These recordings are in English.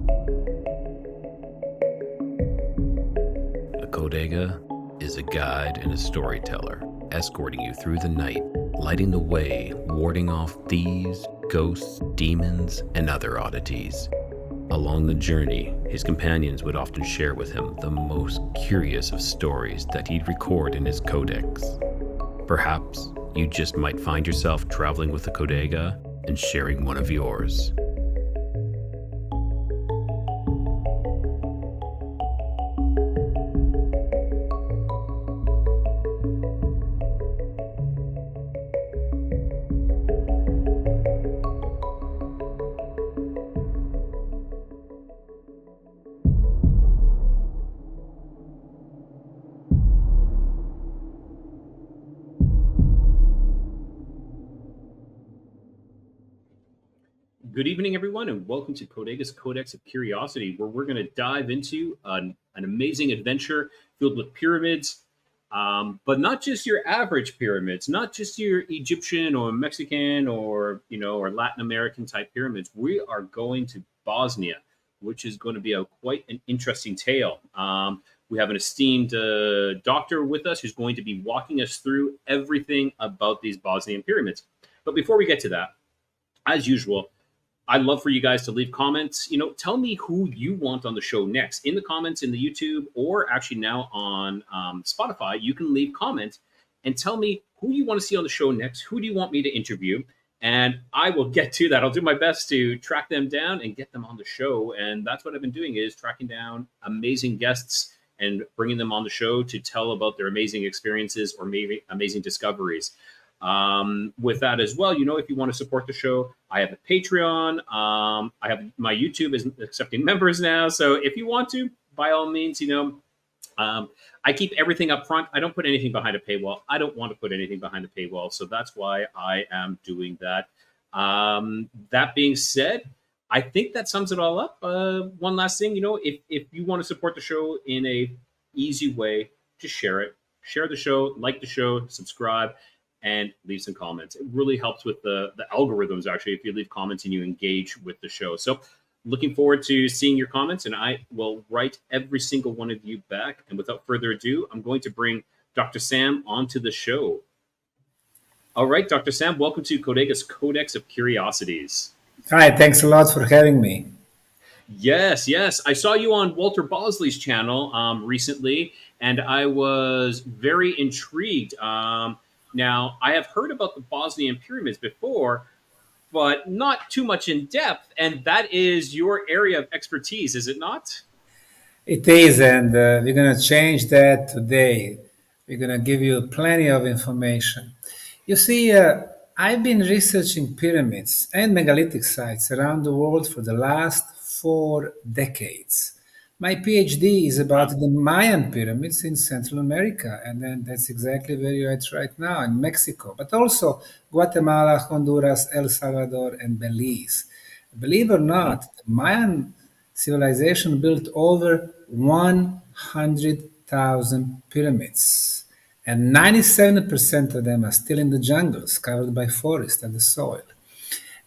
A Kodega is a guide and a storyteller, escorting you through the night, lighting the way, warding off thieves, ghosts, demons, and other oddities. Along the journey, his companions would often share with him the most curious of stories that he'd record in his codex. Perhaps you just might find yourself traveling with a Kodega and sharing one of yours. Good evening, everyone, and welcome to Kodega's Codex of Curiosity, where we're going to dive into an amazing adventure filled with pyramids, but not just your average pyramids, not just your Egyptian or Mexican or Latin American type pyramids. We are going to Bosnia, which is going to be quite an interesting tale. We have an esteemed doctor with us who's going to be walking us through everything about these Bosnian pyramids. But before we get to that, as usual, I'd love for you guys to leave comments. Tell me who you want on the show next in the comments in the YouTube, or actually now on Spotify. You can leave comments and tell me who you want to see on the show next. Who do you want me to interview? And I will get to that. I'll do my best to track them down and get them on the show. And that's what I've been doing, is tracking down amazing guests and bringing them on the show to tell about their amazing experiences or maybe amazing discoveries. With that as well, if you want to support the show, I have a Patreon. I have my YouTube is accepting members now. So if you want to, by all means, I keep everything up front. I don't put anything behind a paywall. I don't want to put anything behind a paywall. So that's why I am doing that. That being said, I think that sums it all up. One last thing, if you want to support the show in a easy way, just share it. Share the show, like the show, subscribe, and leave some comments. It really helps with the algorithms, actually, if you leave comments and you engage with the show. So looking forward to seeing your comments, and I will write every single one of you back. And without further ado, I'm going to bring Dr. Sam onto the show. All right, Dr. Sam, welcome to Kodega's Codex of Curiosities. Hi, thanks a lot for having me. Yes. I saw you on Walter Bosley's channel recently, and I was very intrigued. Now, I have heard about the Bosnian pyramids before, but not too much in depth, and that is your area of expertise, is it not? It is, and we're going to change that today. We're going to give you plenty of information. You see, I've been researching pyramids and megalithic sites around the world for the last 4 decades. My PhD is about the Mayan pyramids in Central America, and then that's exactly where you're at right now, in Mexico, but also Guatemala, Honduras, El Salvador, and Belize. Believe it or not, the Mayan civilization built over 100,000 pyramids, and 97% of them are still in the jungles, covered by forest and the soil.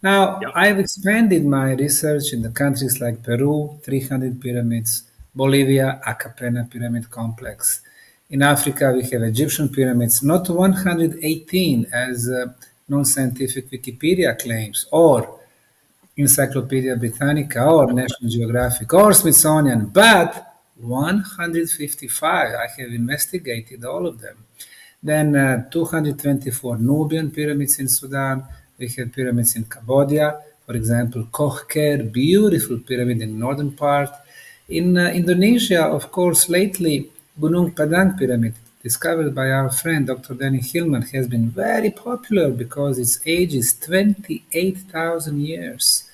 Now, I've expanded my research in the countries like Peru, 300 pyramids, Bolivia, Acapena Pyramid Complex. In Africa, we have Egyptian pyramids, not 118 as non-scientific Wikipedia claims, or Encyclopedia Britannica, or National Geographic, or Smithsonian, but 155. I have investigated all of them. Then 224 Nubian pyramids in Sudan. We have pyramids in Cambodia, for example, Koh-Ker, beautiful pyramid in northern part. In Indonesia, of course, lately, Gunung Padang Pyramid, discovered by our friend Dr. Danny Hillman, has been very popular because its age is 28,000 years.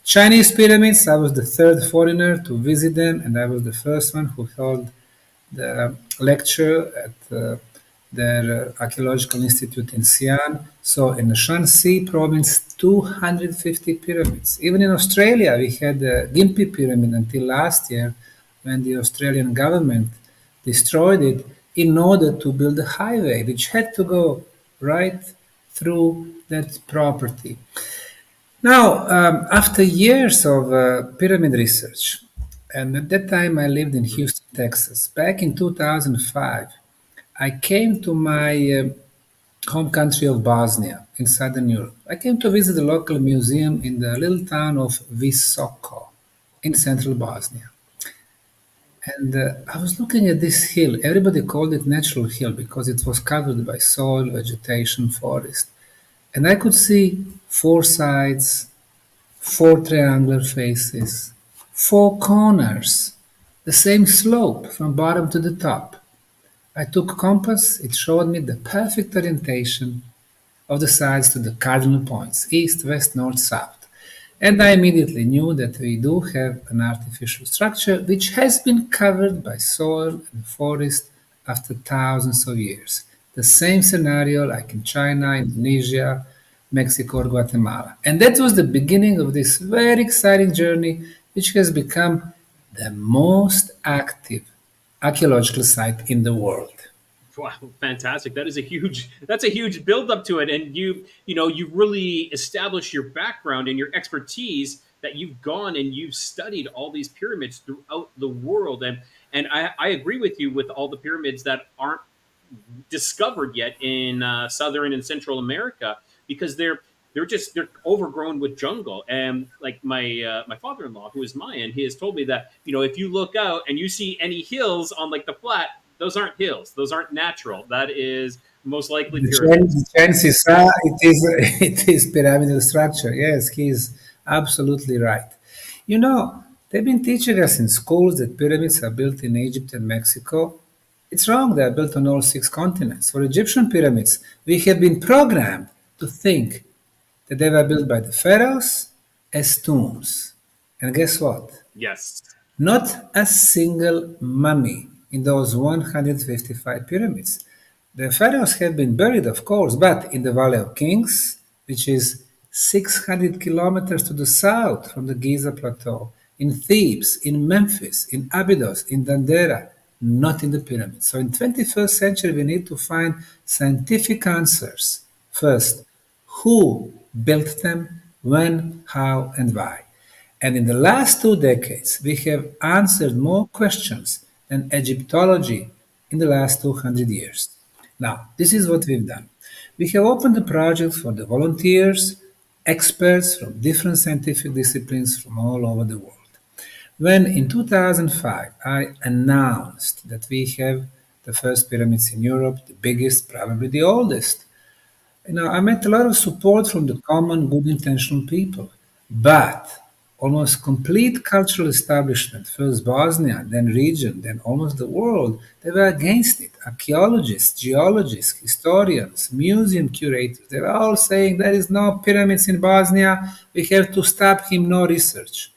Chinese pyramids, I was the 3rd foreigner to visit them, and I was the first one who held the lecture at their archaeological institute in Xi'an. So in the Shanxi province, 250 pyramids. Even in Australia, we had the Gympie Pyramid until last year, when the Australian government destroyed it in order to build a highway, which had to go right through that property. Now, after years of pyramid research, and at that time I lived in Mhm. Houston, Texas, back in 2005, I came to my home country of Bosnia in southern Europe. I came to visit the local museum in the little town of Visoko in central Bosnia. And I was looking at this hill. Everybody called it natural hill because it was covered by soil, vegetation, forest. And I could see four sides, four triangular faces, four corners, the same slope from bottom to the top. I took compass, it showed me the perfect orientation of the sides to the cardinal points, east, west, north, south. And I immediately knew that we do have an artificial structure which has been covered by soil and forest after thousands of years. The same scenario like in China, Indonesia, Mexico, or Guatemala. And that was the beginning of this very exciting journey, which has become the most active archaeological site in the world. Wow, fantastic! That's a huge build up to it, and you've really established your background and your expertise that you've gone and you've studied all these pyramids throughout the world, and I agree with you with all the pyramids that aren't discovered yet in southern and Central America because they're overgrown with jungle. And like my father-in-law, who is Mayan, he has told me that if you look out and you see any hills on like the flat, those aren't hills, those aren't natural. That is most likely pyramids. The chances are it is pyramidal structure. Yes, he is absolutely right. You know, they've been teaching us in schools that pyramids are built in Egypt and Mexico. It's wrong, they are built on all six continents. For Egyptian pyramids, we have been programmed to think that they were built by the pharaohs as tombs. And guess what? Yes. Not a single mummy in those 155 pyramids. The pharaohs have been buried, of course, but in the Valley of Kings, which is 600 kilometers to the south from the Giza Plateau, in Thebes, in Memphis, in Abydos, in Dendera, not in the pyramids. So in 21st century, we need to find scientific answers. First, who built them, when, how, and why. And in the last 2 decades, we have answered more questions than Egyptology in the last 200 years. Now, this is what we've done. We have opened the project for the volunteers, experts from different scientific disciplines from all over the world. When in 2005 I announced that we have the first pyramids in Europe, the biggest, probably the oldest, I met a lot of support from the common good intentional people, but almost complete cultural establishment, first Bosnia, then region, then almost the world, they were against it. Archaeologists, geologists, historians, museum curators, they were all saying there is no pyramids in Bosnia, we have to stop him, no research.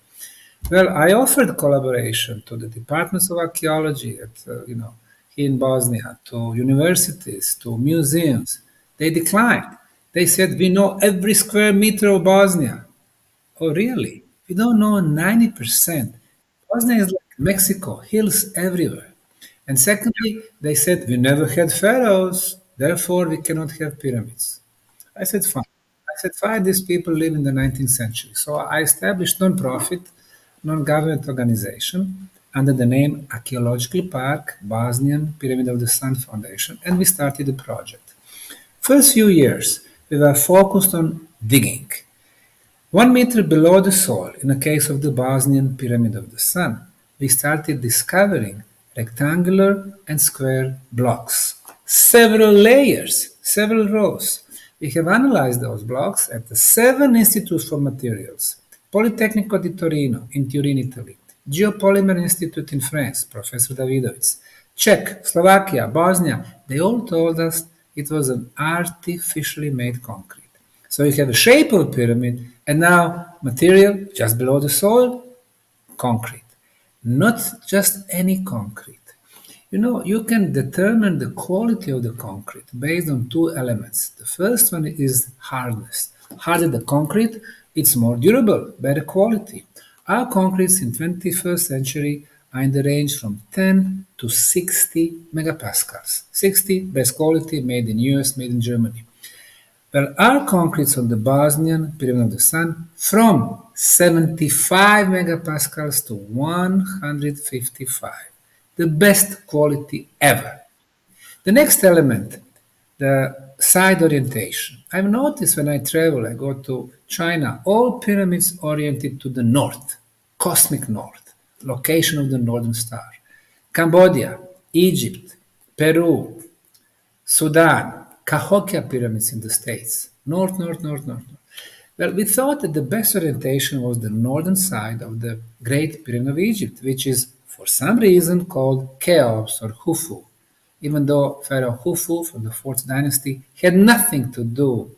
Well, I offered collaboration to the departments of archaeology at, here in Bosnia, to universities, to museums. They declined. They said, we know every square meter of Bosnia. Oh, really? We don't know 90%. Bosnia is like Mexico, hills everywhere. And secondly, they said, we never had pharaohs, therefore we cannot have pyramids. I said, fine. I said, fine, these people live in the 19th century. So I established non-profit, non-government organization under the name Archaeological Park Bosnian Pyramid of the Sun Foundation, and we started the project. First few years, we were focused on digging. 1 meter below the soil, in the case of the Bosnian Pyramid of the Sun, we started discovering rectangular and square blocks, several layers, several rows. We have analyzed those blocks at the 7 institutes for materials: Politecnico di Torino in Turin, Italy; Geopolymer Institute in France, Professor Davidovic; Czech, Slovakia, Bosnia. They all told us it was an artificially made concrete. So you have a shape of a pyramid, and now material just below the soil, concrete. Not just any concrete. You can determine the quality of the concrete based on two elements. The first one is hardness. Harder the concrete, it's more durable, better quality. Our concretes in 21st century are in the range from 10 to 60 megapascals. 60 best quality, made in US, made in Germany. Well, our concretes on the Bosnian Pyramid of the Sun from 75 megapascals to 155, the best quality ever. The next element, the side orientation. I've noticed when I travel, I go to China, all pyramids oriented to the north, cosmic north, location of the northern star. Cambodia, Egypt, Peru, Sudan, Cahokia pyramids in the States, north, north, north, north. Well, we thought that the best orientation was the northern side of the Great Pyramid of Egypt, which is for some reason called Cheops or Khufu, even though Pharaoh Khufu from the 4th dynasty had nothing to do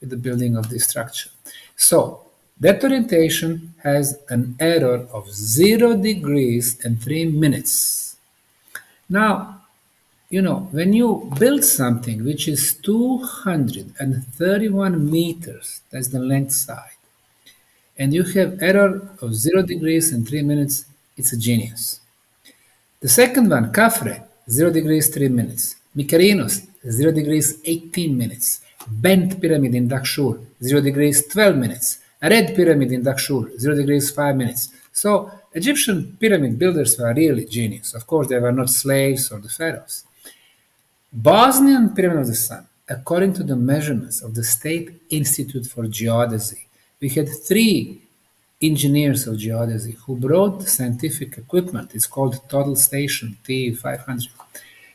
with the building of this structure. So, that orientation has an error of 0 degrees and 3 minutes. Now, when you build something which is 231 meters, that's the length side, and you have error of 0 degrees and 3 minutes, it's a genius. The second one, Khafre, 0 degrees 3 minutes. Mykarinos, 0 degrees 18 minutes. Bent Pyramid in Dahshur, 0 degrees 12 minutes. Red Pyramid in Dahshur, 0 degrees 5 minutes. So Egyptian pyramid builders were really genius. Of course, they were not slaves or the pharaohs. Bosnian Pyramid of the Sun, according to the measurements of the State Institute for Geodesy, we had 3 engineers of geodesy who brought scientific equipment. It's called Total Station T500.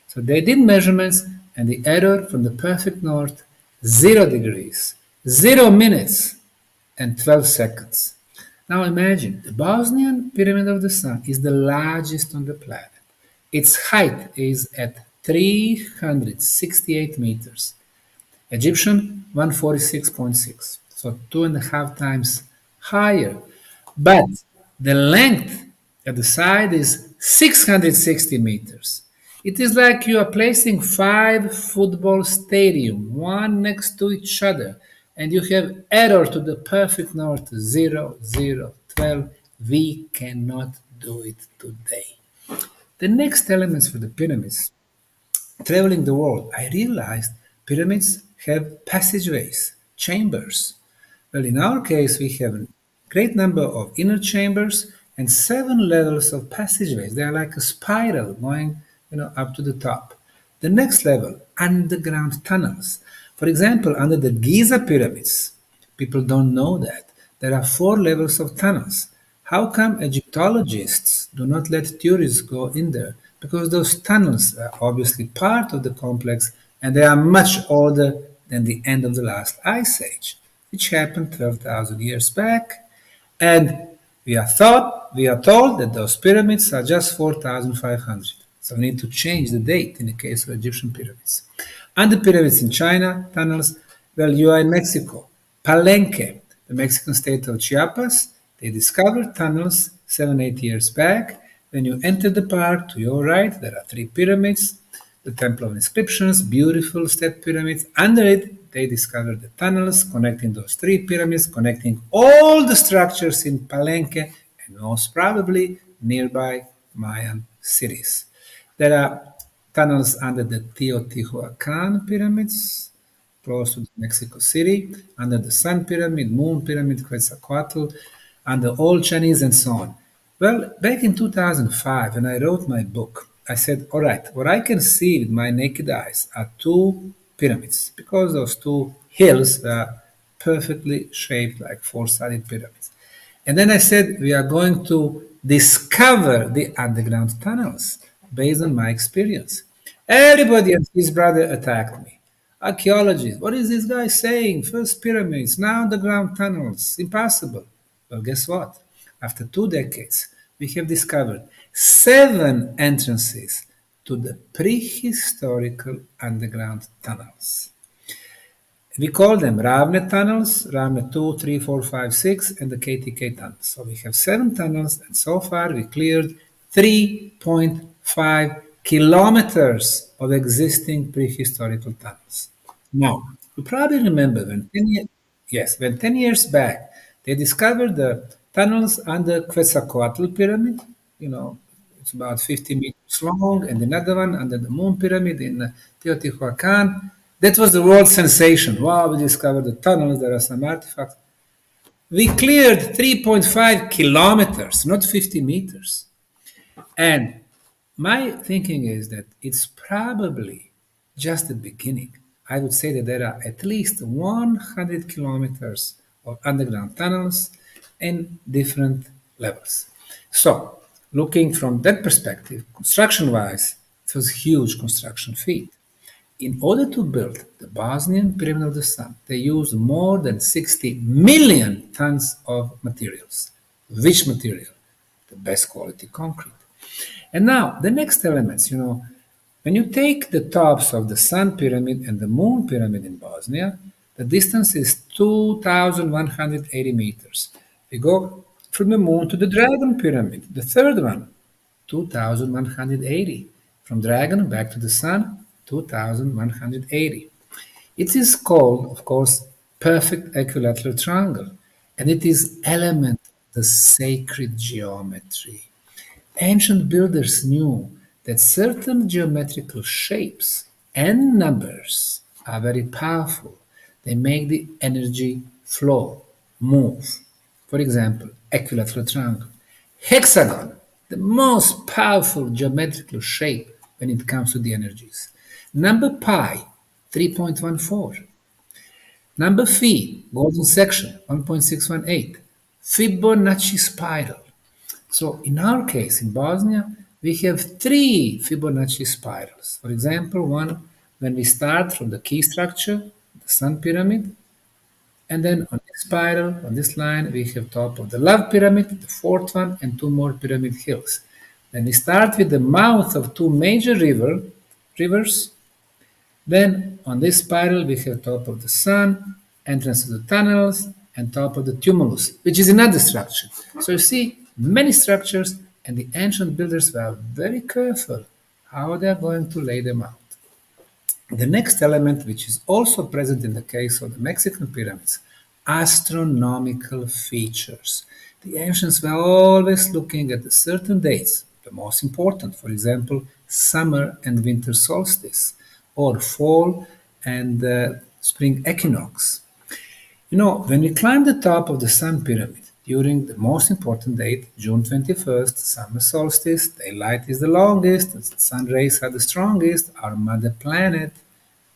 So they did measurements, and the error from the perfect north, 0 degrees, 0 minutes, and 12 seconds. Now imagine, the Bosnian Pyramid of the Sun is the largest on the planet. Its height is at 368 meters. Egyptian, 146.6, so 2.5 times higher. But the length at the side is 660 meters. It is like you are placing 5 football stadiums, one next to each other, and you have error to the perfect north, 0, 0, 12. We cannot do it today. The next elements for the pyramids, traveling the world, I realized pyramids have passageways, chambers. Well, in our case, we have a great number of inner chambers and 7 levels of passageways. They are like a spiral going, up to the top. The next level, underground tunnels. For example, under the Giza pyramids, people don't know that there are 4 levels of tunnels. How come Egyptologists do not let tourists go in there? Because those tunnels are obviously part of the complex, and they are much older than the end of the last ice age, which happened 12,000 years back. And we are told that those pyramids are just 4,500. So we need to change the date in the case of Egyptian pyramids. And the pyramids in China, tunnels, well, you are in Mexico. Palenque, the Mexican state of Chiapas, they discovered tunnels 7-8 years back. When you enter the park, to your right, there are 3 pyramids, the Temple of Inscriptions, beautiful step pyramids. Under it, they discovered the tunnels connecting those 3 pyramids, connecting all the structures in Palenque and most probably nearby Mayan cities. There are tunnels under the Teotihuacan pyramids, close to Mexico City, under the Sun Pyramid, Moon Pyramid, Quetzalcoatl, under Old Chinese, and so on. Well, back in 2005, when I wrote my book, I said, all right, what I can see with my naked eyes are 2 pyramids, because those 2 hills are perfectly shaped like 4-sided pyramids. And then I said, we are going to discover the underground tunnels based on my experience. Everybody and his brother attacked me. Archaeologists, what is this guy saying? First pyramids, now underground tunnels, impossible. Well, guess what? After 2 decades, we have discovered 7 entrances to the prehistorical underground tunnels. We call them Ravne tunnels, Ravne 2, 3, 4, 5, 6, and the KTK tunnels. So we have 7 tunnels, and so far we cleared 3.5 kilometers of existing prehistorical tunnels. Now, you probably remember when 10 years back, they discovered the tunnels under Quetzalcoatl Pyramid. It's about 50 meters long, and another one under the Moon Pyramid in Teotihuacan. That was the world sensation. Wow, we discovered the tunnels, there are some artifacts. We cleared 3.5 kilometers, not 50 meters. And my thinking is that it's probably just the beginning. I would say that there are at least 100 kilometers of underground tunnels in different levels. So, looking from that perspective, construction wise, it was a huge construction feat. In order to build the Bosnian Pyramid of the Sun, they used more than 60 million tons of materials. Which material? The best quality concrete. And now, the next elements, when you take the tops of the Sun Pyramid and the Moon Pyramid in Bosnia, the distance is 2,180 meters. We go from the Moon to the Dragon Pyramid, the third one, 2,180. From Dragon back to the Sun, 2,180. It is called, of course, perfect equilateral triangle, and it is element of the sacred geometry. Ancient builders knew that certain geometrical shapes and numbers are very powerful. They make the energy flow, move. For example, equilateral triangle. Hexagon, the most powerful geometrical shape when it comes to the energies. Number pi, 3.14. Number phi, golden section, 1.618. Fibonacci spiral. So in our case, in Bosnia, we have three Fibonacci spirals. For example, one when we start from the key structure, the Sun Pyramid, and then on this spiral, on this line, we have top of the Love Pyramid, the fourth one, and two more pyramid hills. Then we start with the mouth of two major rivers. Then on this spiral, we have top of the Sun, entrance to the tunnels, and top of the tumulus, which is another structure. So you see, many structures, and the ancient builders were very careful how they are going to lay them out. The next element, which is also present in the case of the Mexican pyramids, astronomical features. The ancients were always looking at the certain dates, the most important, for example, summer and winter solstice, or fall and spring equinox. When we climb the top of the Sun Pyramid during the most important date, June 21st, summer solstice, daylight is the longest, the sun rays are the strongest, our mother planet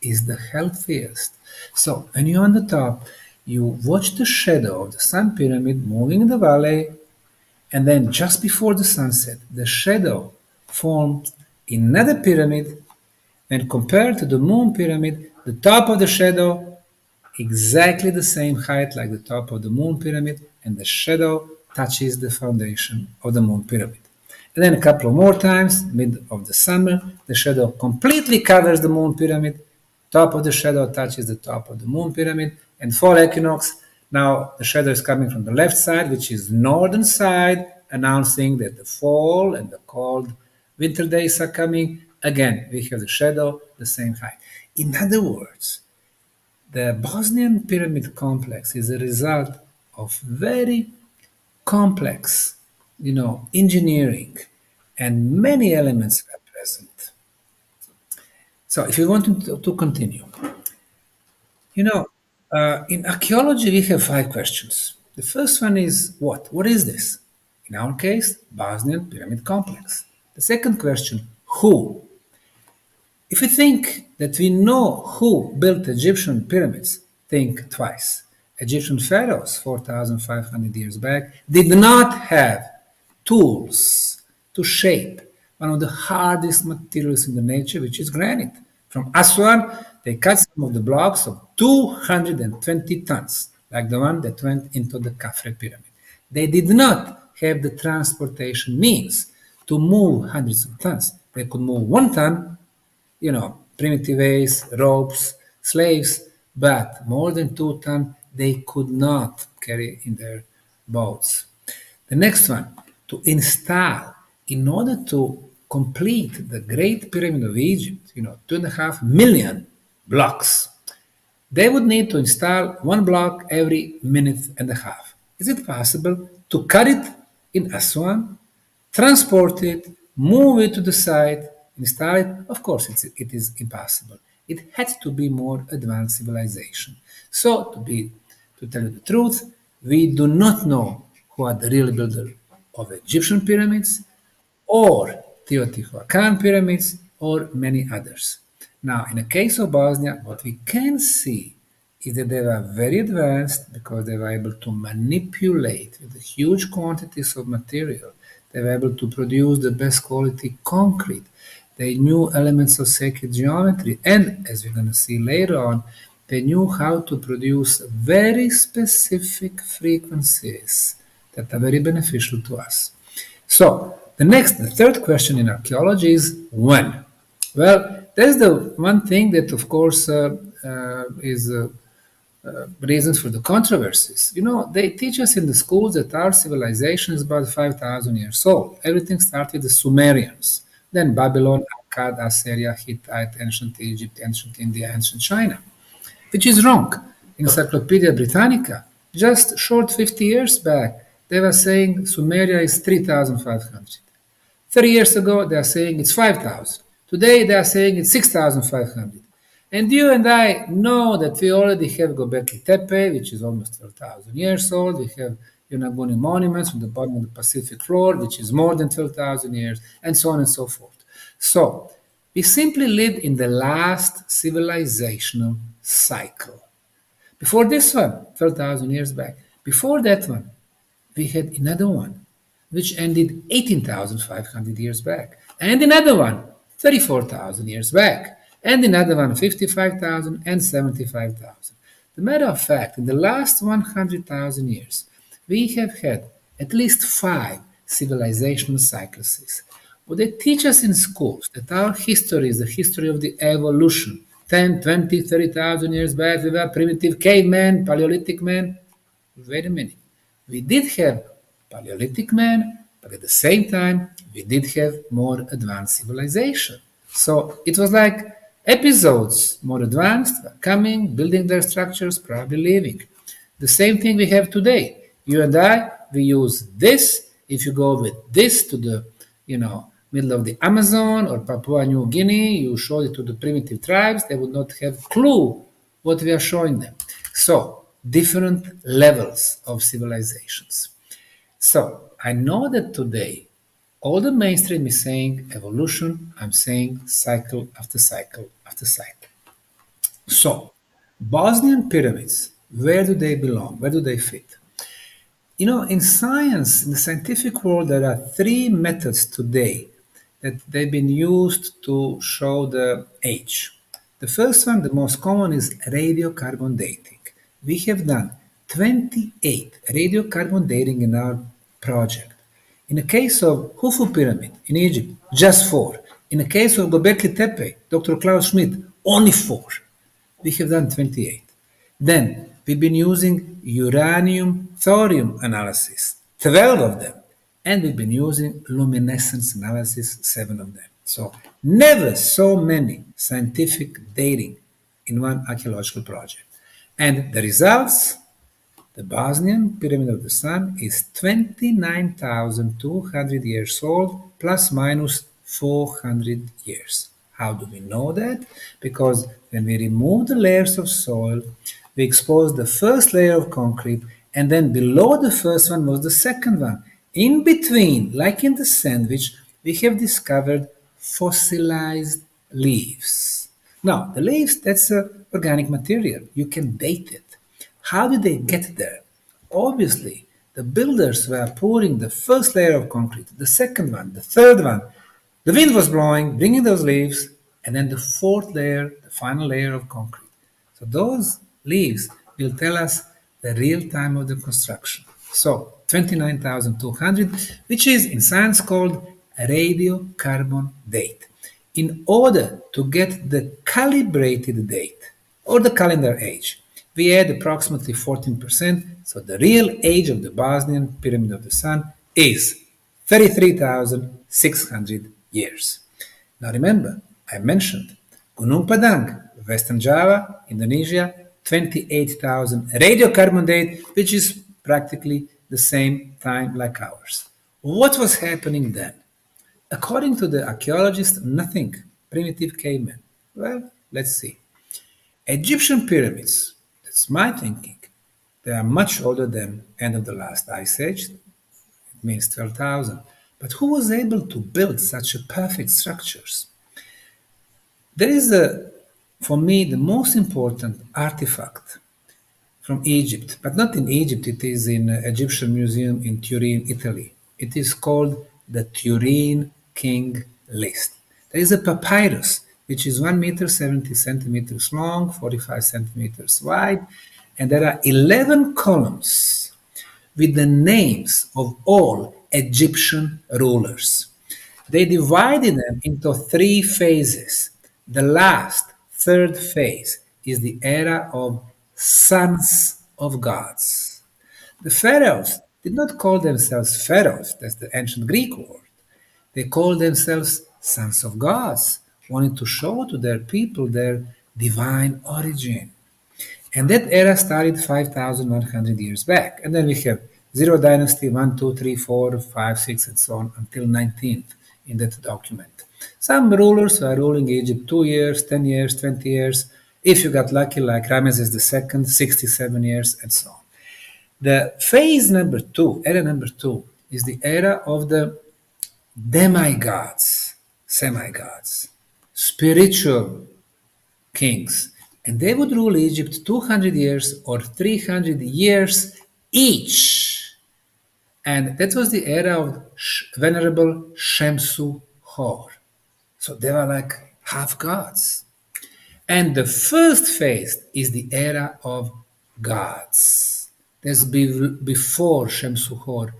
is the healthiest. So when you're on the top, you watch the shadow of the Sun Pyramid moving in the valley, and then just before the sunset, the shadow forms another pyramid, and compared to the Moon Pyramid, the top of the shadow exactly the same height like the top of the Moon Pyramid, and the shadow touches the foundation of the Moon Pyramid. And then a couple of more times, mid of the summer, the shadow completely covers the Moon Pyramid, top of the shadow touches the top of the Moon Pyramid, and fall equinox, now the shadow is coming from the left side, which is northern side, announcing that the fall and the cold winter days are coming. Again, we have the shadow the same height. In other words, the Bosnian pyramid complex is a result of very complex, engineering, and many elements are present. So if you want to continue, in archaeology we have 5 questions. The first one is what? What is this? In our case, Bosnian pyramid complex. The second question, who? If you think that we know who built Egyptian pyramids, think twice. Egyptian pharaohs 4,500 years back did not have tools to shape one of the hardest materials in the nature, which is granite. From Aswan, they cut some of the blocks of 220 tons, like the one that went into the Khafre pyramid. They did not have the transportation means to move hundreds of tons. They could move 1 ton, primitive ways, ropes, slaves, but more than 2 tons they could not carry in their boats. The next one, to install, in order to complete the Great Pyramid of Egypt, 2.5 million blocks, they would need to install 1 block every minute and a half. Is it possible to cut it in Aswan, transport it, move it to the site, install it? Of course, it is impossible. It had to be more advanced civilization. So, to tell you the truth, we do not know who are the real builder of Egyptian pyramids, or Teotihuacan pyramids, or many others. Now, in the case of Bosnia, what we can see is that they were very advanced because they were able to manipulate with huge quantities of material. They were able to produce the best quality concrete. They knew elements of sacred geometry, and as we're going to see later on, they knew how to produce very specific frequencies that are very beneficial to us. So, the third question in archaeology is when? Well, that's the one thing that, of course, is reasons for the controversies. You know, they teach us in the schools that our civilization is about 5,000 years old. Everything started with the Sumerians, then Babylon, Akkad, Assyria, Hittite, ancient Egypt, ancient India, ancient China, which is wrong. Encyclopedia Britannica, just short 50 years back, they were saying Sumeria is 3,500. 30 years ago, they are saying it's 5,000. Today, they are saying it's 6,500. And you and I know that we already have Göbekli Tepe, which is almost 12,000 years old. We have Yonaguni monuments from the bottom of the Pacific floor, which is more than 12,000 years, and so on and so forth. So, we simply live in the last civilizational cycle. Before this one, 12,000 years back, before that one, we had another one, which ended 18,500 years back, and another one, 34,000 years back, and another one, 55,000 and 75,000. The matter of fact, in the last 100,000 years, we have had at least 5 civilizational cycles. What they teach us in schools, that our history is the history of the evolution. 10, 20, 30,000 years back, we were primitive cavemen, Paleolithic men. Wait a minute. We did have Paleolithic men, but at the same time, we did have more advanced civilization. So it was like episodes, more advanced, coming, building their structures, probably leaving. The same thing we have today. You and I, we use this. If you go with this to the, middle of the Amazon or Papua New Guinea, you show it to the primitive tribes, they would not have clue what we are showing them. So, different levels of civilizations. So, I know that today, all the mainstream is saying evolution, I'm saying cycle after cycle after cycle. So, Bosnian pyramids, where do they belong? Where do they fit? In science, in the scientific world, there are 3 methods today that they've been used to show the age. The first one, the most common, is radiocarbon dating. We have done 28 radiocarbon dating in our project. In the case of Khufu Pyramid in Egypt, just 4. In the case of Göbekli Tepe, Dr. Klaus Schmidt, only 4. We have done 28. Then we've been using uranium-thorium analysis, 12 of them. And we've been using luminescence analysis, 7 of them. So never so many scientific dating in one archaeological project. And the results, the Bosnian Pyramid of the Sun is 29,200 years old, plus minus 400 years. How do we know that? Because when we remove the layers of soil, we expose the first layer of concrete, and then below the first one was the second one. In between, like in the sandwich, we have discovered fossilized leaves. Now, the leaves, that's organic material. You can date it. How did they get there? Obviously, the builders were pouring the first layer of concrete, the second one, the third one. The wind was blowing, bringing those leaves, and then the fourth layer, the final layer of concrete. So those leaves will tell us the real time of the construction. So 29,200, which is in science called a radiocarbon date. In order to get the calibrated date, or the calendar age, we add approximately 14%, so the real age of the Bosnian Pyramid of the Sun is 33,600 years. Now remember, I mentioned Gunung Padang, Western Java, Indonesia, 28,000 radiocarbon date, which is practically the same time like ours. What was happening then? According to the archaeologists, nothing. Primitive cavemen. Well, Let's see. Egyptian pyramids, that's my thinking, they are much older than end of the last ice age. It means 12,000. But who was able to build such a perfect structures? There is for me, the most important artifact from Egypt, but not in Egypt, it is in Egyptian Museum in Turin, Italy. It is called the Turin King List. There is a papyrus, which is 1 meter 70 centimeters long, 45 centimeters wide, and there are 11 columns with the names of all Egyptian rulers. They divided them into three phases. The last, third phase, is the era of sons of gods. The pharaohs did not call themselves pharaohs, that's the ancient Greek word. They called themselves sons of gods, wanting to show to their people their divine origin. And that era started 5,100 years back. And then we have Zero Dynasty 1, 2, 3, 4, 5, 6, and so on until 19th in that document. Some rulers were ruling Egypt 2 years, 10 years, 20 years. If you got lucky, like Ramesses II, 67 years, and so on. The phase number two, era number two, is the era of the demigods, semi-gods, spiritual kings. And they would rule Egypt 200 years or 300 years each. And that was the era of Venerable Shemsu Hor. So they were like half gods. And the first phase is the era of gods. That's before Shemsu Hor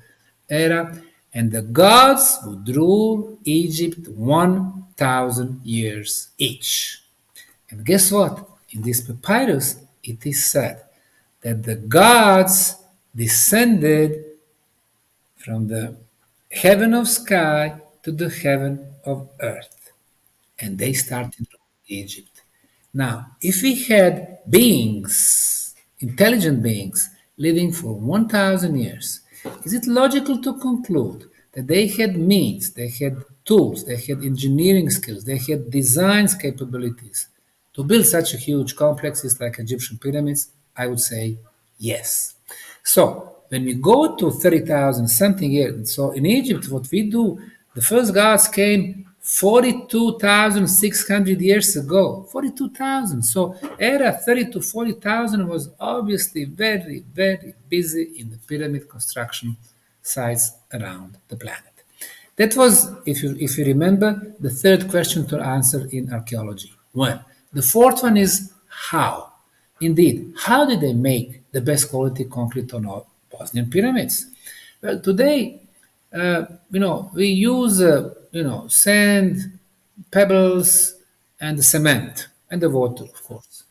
era. And the gods would rule Egypt 1,000 years each. And guess what? In this papyrus, it is said that the gods descended from the heaven of sky to the heaven of earth. And they started Egypt. Now, if we had beings, intelligent beings, living for 1,000 years, is it logical to conclude that they had means, they had tools, they had engineering skills, they had designs capabilities to build such a huge complexes like Egyptian pyramids? I would say yes. So when we go to 30,000 something years, so in Egypt, what we do, the first gods came 42,600 years ago. 42,000. So era 30 to 40,000 was obviously very, very busy in the pyramid construction sites around the planet. That was, if you remember, the third question to answer in archaeology. When? The fourth one is how. Indeed, how did they make the best quality concrete on our Bosnian pyramids? Well, today, we use, sand, pebbles, and the cement, and the water, of course.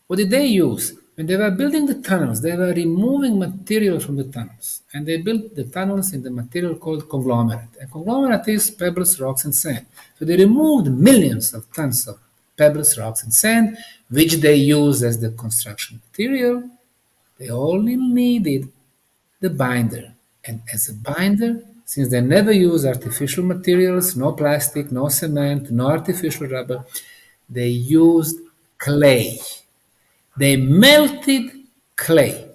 What did they use? When they were building the tunnels, they were removing material from the tunnels, and they built the tunnels in the material called conglomerate. And conglomerate is pebbles, rocks, and sand. So they removed millions of tons of pebbles, rocks, and sand, which they used as the construction material. They only needed the binder. And as a binder, since they never use artificial materials, no plastic, no cement, no artificial rubber, they used clay. They melted clay.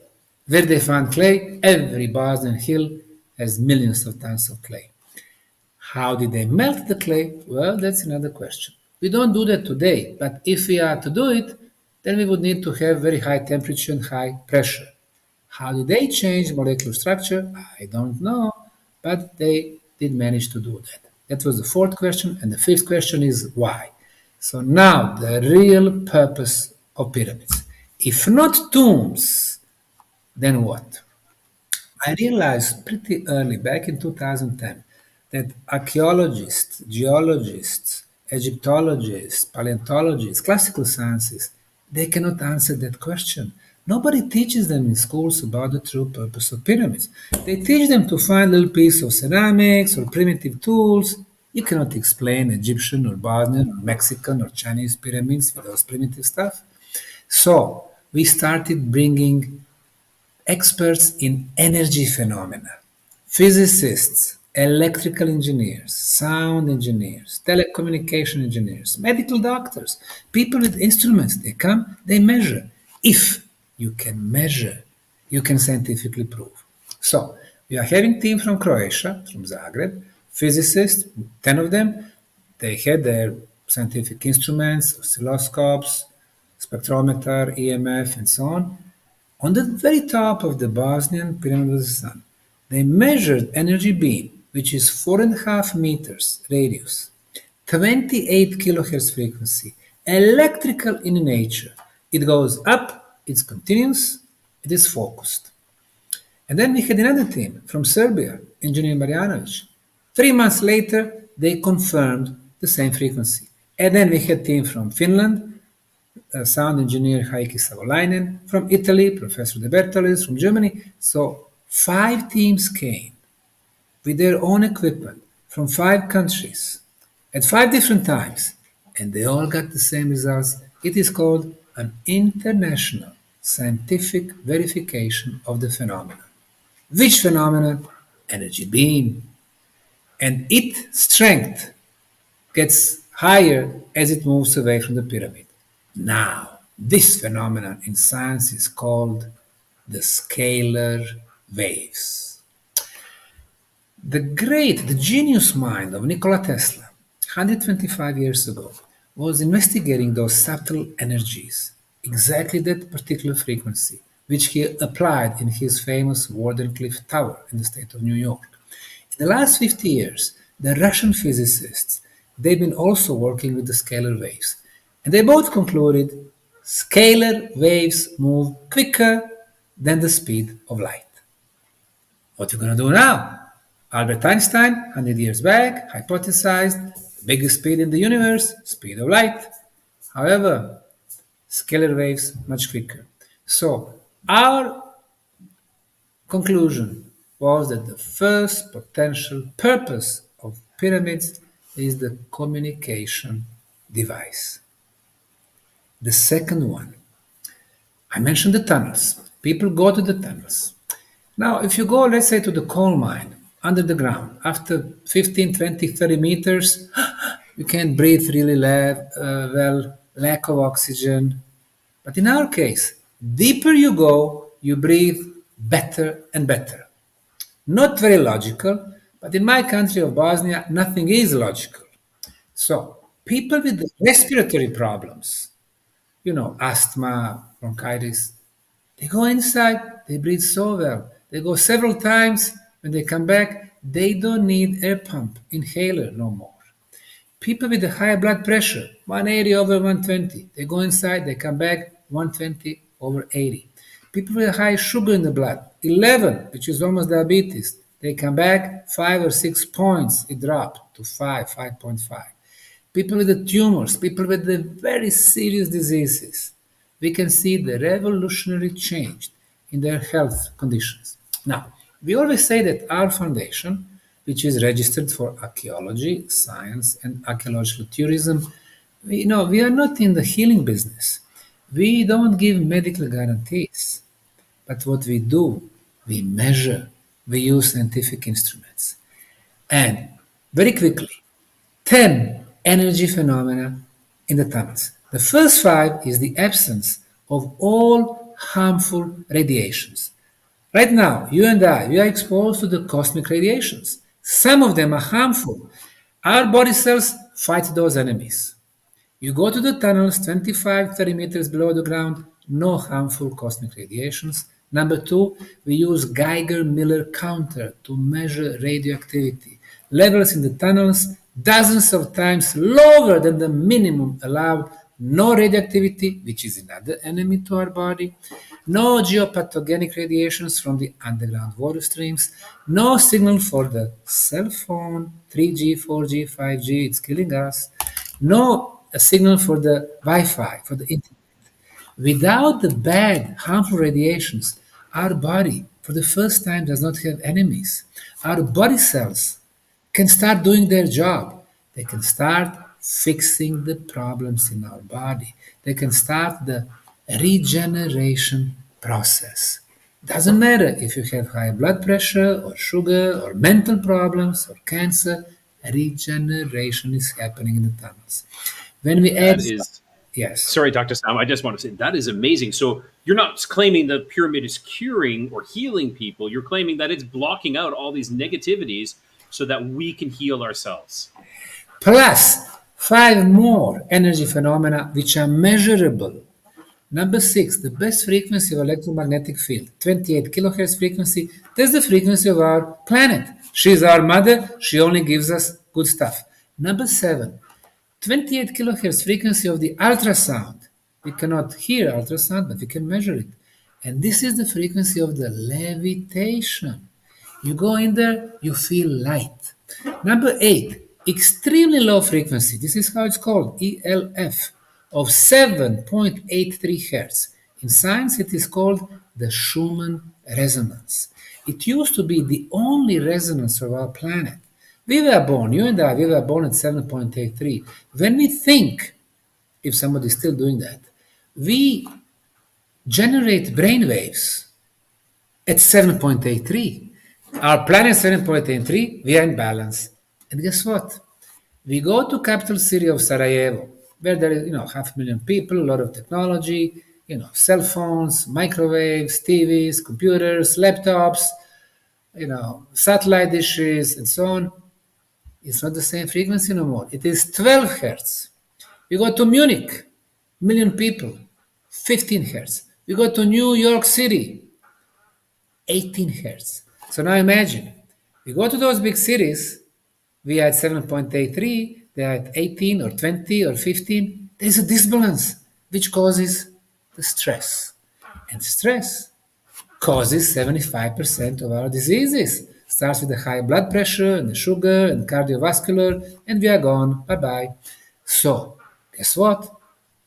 Where they found clay, every Bosnian hill has millions of tons of clay. How did they melt the clay? Well, that's another question. We don't do that today, but if we are to do it, then we would need to have very high temperature and high pressure. How did they change molecular structure? I don't know, but they did manage to do that. That was the fourth question, and the fifth question is why. So now the real purpose of pyramids. If not tombs, then what? I realized pretty early, back in 2010, that archaeologists, geologists, Egyptologists, paleontologists, classical sciences, they cannot answer that question. Nobody teaches them in schools about the true purpose of pyramids. They teach them to find a little piece of ceramics or primitive tools. You cannot explain Egyptian or Bosnian or Mexican or Chinese pyramids with those primitive stuff. So we started bringing experts in energy phenomena, physicists, electrical engineers, sound engineers, telecommunication engineers, medical doctors, people with instruments. They come, they measure. If you can measure, you can scientifically prove. So, we are having team from Croatia, from Zagreb, physicists, 10 of them. They had their scientific instruments, oscilloscopes, spectrometer, EMF, and so on. On the very top of the Bosnian Pyramid of the Sun, they measured energy beam, which is 4.5 meters radius, 28 kilohertz frequency, electrical in nature. It goes up, it's continuous, it is focused. And then we had another team from Serbia, Engineer Marjanovic. 3 months later, they confirmed the same frequency. And then we had a team from Finland, sound engineer Heikki Savolainen, from Italy, Professor De Bertolis, from Germany. So 5 teams came with their own equipment from 5 countries at 5 different times, and they all got the same results. It is called an international scientific verification of the phenomenon. Which phenomenon? Energy beam. And its strength gets higher as it moves away from the pyramid. Now, this phenomenon in science is called the scalar waves. The genius mind of Nikola Tesla, 125 years ago, was investigating those subtle energies, exactly that particular frequency, which he applied in his famous Wardenclyffe Tower in the state of New York. In the last 50 years, the Russian physicists, they've been also working with the scalar waves. And they both concluded scalar waves move quicker than the speed of light. What are you going to do now? Albert Einstein, 100 years back, hypothesized the biggest speed in the universe, speed of light. However, scalar waves much quicker. So our conclusion was that the first potential purpose of pyramids is the communication device. The second one, I mentioned the tunnels. People go to the tunnels. Now, if you go, let's say, to the coal mine under the ground, after 15, 20, 30 meters, you can't breathe really well, lack of oxygen. But in our case, deeper you go, you breathe better and better. Not very logical, but in my country of Bosnia, nothing is logical. So, people with respiratory problems, asthma, bronchitis, they go inside, they breathe so well. They go several times, when they come back, they don't need air pump, inhaler no more. People with a high blood pressure, 180 over 120, they go inside, they come back, 120 over 80. People with a high sugar in the blood, 11, which is almost diabetes, they come back 5 or 6 points, it dropped to 5, 5.5. People with the tumors, people with the very serious diseases, we can see the revolutionary change in their health conditions. Now, we always say that our foundation, which is registered for archaeology, science, and archaeological tourism, we are not in the healing business. We don't give medical guarantees. But what we do, we measure, we use scientific instruments. And very quickly, 10 energy phenomena in the tunnels. The first 5 is the absence of all harmful radiations. Right now, you and I, we are exposed to the cosmic radiations. Some of them are harmful. Our body cells fight those enemies. You go to the tunnels 25, 30 meters below the ground, no harmful cosmic radiations. Number 2, we use Geiger-Miller counter to measure radioactivity. Levels in the tunnels dozens of times lower than the minimum allowed. No radioactivity, which is another enemy to our body. No geopathogenic radiations from the underground water streams. No signal for the cell phone, 3G, 4G, 5G, it's killing us. No signal for the Wi-Fi, for the internet. Without the bad, harmful radiations, our body, for the first time, does not have enemies. Our body cells can start doing their job. They can start fixing the problems in our body. They can start the regeneration process. Doesn't matter if you have high blood pressure or sugar or mental problems or cancer, regeneration is happening in the tunnels. When we add, That is, yes, sorry, Dr. Sam, I just want to say that is amazing. So you're not claiming the pyramid is curing or healing people. You're claiming that it's blocking out all these negativities so that we can heal ourselves. plus five more energy phenomena which are measurable. Number six, the best frequency of electromagnetic field, 28 kilohertz frequency. That's the frequency of our planet. She's our mother. She only gives us good stuff. Number seven, 28 kilohertz frequency of the ultrasound. We cannot hear ultrasound, but we can measure it. And this is the frequency of the levitation. You go in there, you feel light. Number eight, extremely low frequency. This is how it's called, ELF, of 7.83 hertz. In science, it is called the Schumann resonance. It used to be the only resonance of our planet. We were born, you and I, we were born at 7.83. When we think, if somebody is still doing that, we generate brain waves at 7.83. Our planet 7.83, we are in balance. And guess what? We go to capital city of Sarajevo, where there is, 500,000 people, a lot of technology, cell phones, microwaves, TVs, computers, laptops, satellite dishes, and so on. It's not the same frequency no more. It is 12 hertz. We go to Munich, million people, 15 hertz. We go to New York City, 18 hertz. So now imagine, we go to those big cities, we are at 7.83, they are at 18 or 20 or 15. There's a disbalance, which causes the stress. And stress causes 75% of our diseases. Starts with the high blood pressure and the sugar and cardiovascular, and we are gone. Bye bye. So, guess what?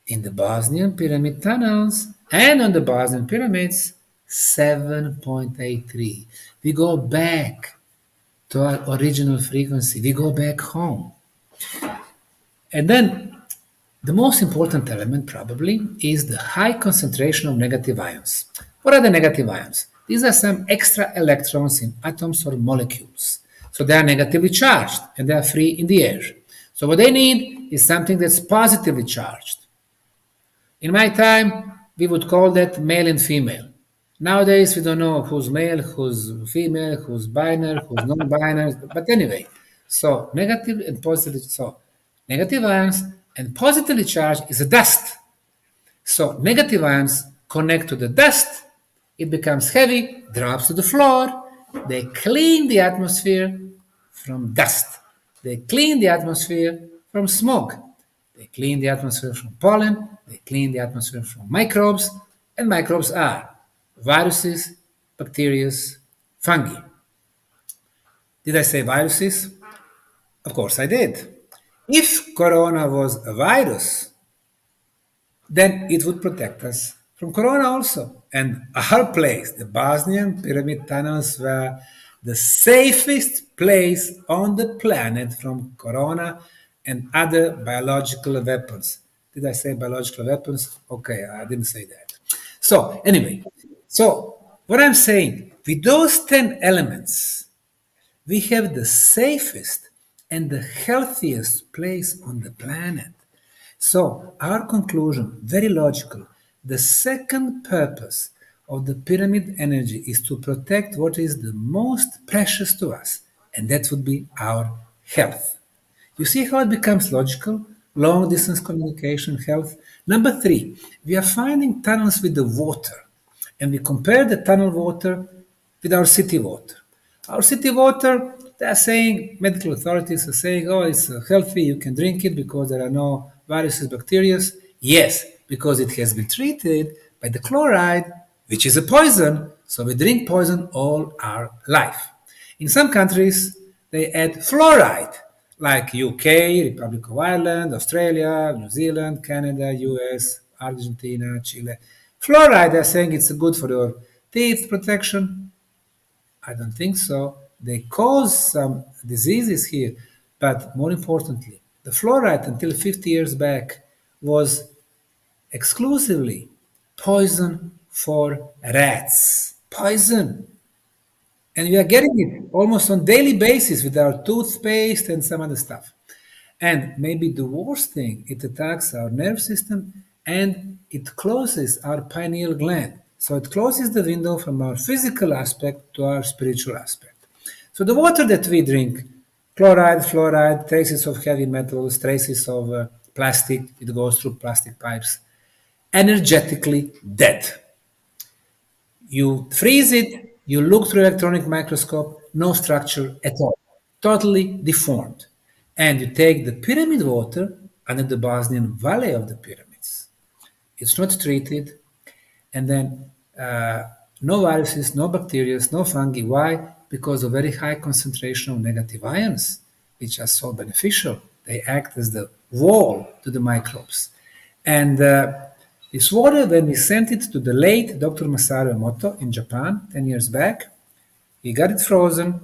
In the Bosnian Pyramid tunnels and on the Bosnian pyramids, 7.83. We go back to our original frequency. We go back home. And then the most important element probably is the high concentration of negative ions. What are the negative ions? These are some extra electrons in atoms or molecules. So they are negatively charged and they are free in the air. So what they need is something that's positively charged. In my time, we would call that male and female. Nowadays, we don't know who's male, who's female, who's binary, who's non-binary. But anyway, so negative and positive. So negative ions and positively charged is a dust. So negative ions connect to the dust. It becomes heavy, drops to the floor. They clean the atmosphere from dust. They clean the atmosphere from smoke. They clean the atmosphere from pollen. They clean the atmosphere from microbes. And microbes are viruses, bacteria, fungi. Did I say viruses? Of course I did. If corona was a virus, then it would protect us from corona also. And our place, the Bosnian Pyramid tunnels, were the safest place on the planet from corona and other biological weapons. Did I say biological weapons? Okay, I didn't say that. So, anyway, so what I'm saying, with those 10 elements, we have the safest and the healthiest place on the planet. So, our conclusion, very logical. The second purpose of the pyramid energy is to protect what is the most precious to us, and that would be our health. You see how it becomes logical? Long distance communication, health. Number three, we are finding tunnels with the water, and we compare the tunnel water with our city water. Our city water, they are saying, medical authorities are saying, oh, it's healthy, you can drink it because there are no viruses, bacteria. Yes, because it has been treated by the chloride, which is a poison, so we drink poison all our life. In some countries, they add fluoride, like UK, Republic of Ireland, Australia, New Zealand, Canada, US, Argentina, Chile. Fluoride, they're saying it's good for your teeth protection. I don't think so. They cause some diseases here, but more importantly, the fluoride until 50 years back was exclusively poison for rats. poison. And we are getting it almost on daily basis with our toothpaste and some other stuff. And maybe the worst thing, it attacks our nerve system and it closes our pineal gland. So it closes the window from our physical aspect to our spiritual aspect. So the water that we drink, chloride, fluoride, traces of heavy metals, traces of plastic, it goes through plastic pipes, energetically dead. You freeze it, you look through electronic microscope, no structure at all, totally deformed. And you take the pyramid water under the Bosnian Valley of the pyramids. It's not treated, and then no viruses, no bacteria, no fungi. Why? Because of very high concentration of negative ions, which are so beneficial. They act as the wall to the microbes. And this water, when we sent it to the late Dr. Masaru Emoto in Japan 10 years back, we got it frozen,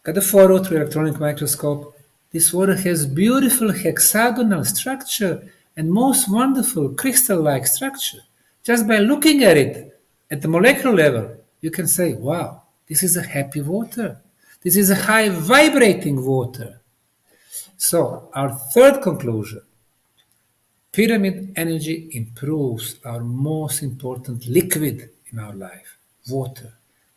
got a photo through electronic microscope. This water has beautiful hexagonal structure and most wonderful crystal-like structure. Just by looking at it at the molecular level, you can say, wow, this is a happy water. This is a high vibrating water. So our third conclusion, pyramid energy improves our most important liquid in our life, water.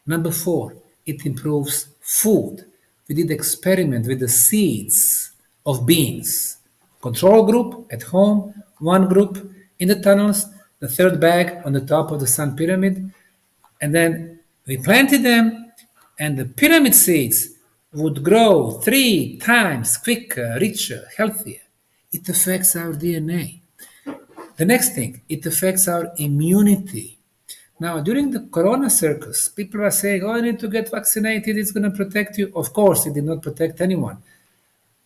Number 4, it improves food. We did experiment with the seeds of beans. Control group at home, one group in the tunnels, the third bag on the top of the sun pyramid. And then we planted them, and the pyramid seeds would grow 3 times quicker, richer, healthier. It affects our DNA. The next thing, it affects our immunity. Now, during the corona circus, people are saying, oh, you need to get vaccinated, it's going to protect you. Of course, it did not protect anyone.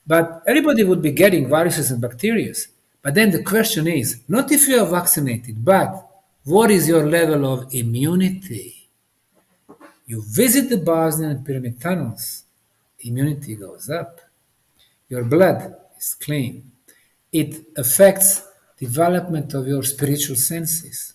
But everybody would be getting viruses and bacteria. But then the question is, not if you are vaccinated, but what is your level of immunity? You visit the Bosnian Pyramid tunnels, immunity goes up. Your blood is clean. It affects development of your spiritual senses.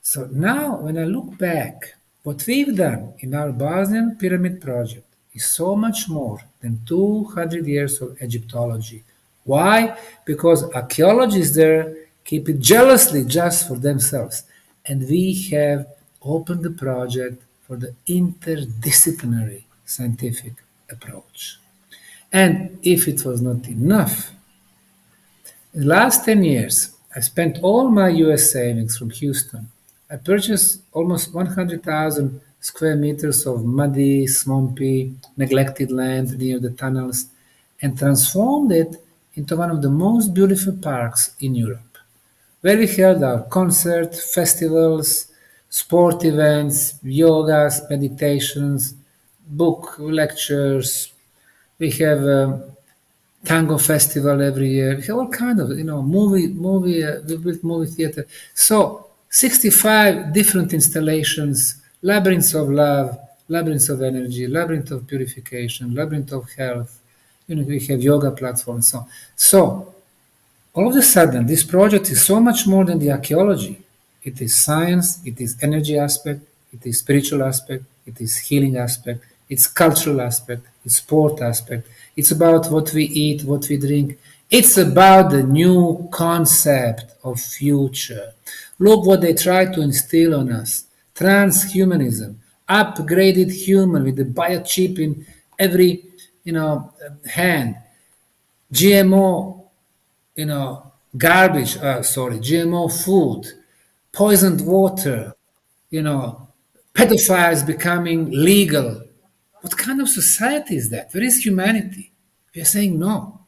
So now, when I look back, what we've done in our Bosnian Pyramid project is so much more than 200 years of Egyptology. Why? Because archaeologists there keep it jealously just for themselves. And we have opened the project for the interdisciplinary scientific approach. And if it was not enough, in the last 10 years, I spent all my US savings from Houston. I purchased almost 100,000 square meters of muddy, swampy, neglected land near the tunnels and transformed it into one of the most beautiful parks in Europe, where we held our concerts, festivals, sport events, yogas, meditations, book lectures. We have tango festival every year. We have all kind of, we built movie theater. So 65 different installations, labyrinths of love, labyrinths of energy, labyrinth of purification, labyrinth of health. We have yoga platforms. So all of a sudden, this project is so much more than the archaeology. It is science, it is energy aspect, it is spiritual aspect, it is healing aspect, it's cultural aspect, it's sport aspect. It's about what we eat, what we drink. It's about the new concept of future. Look what they try to instill on us. Transhumanism, upgraded human with the biochip in every, hand. GMO, GMO food, poisoned water, pedophiles becoming legal. What kind of society is that? Where is humanity? We are saying no.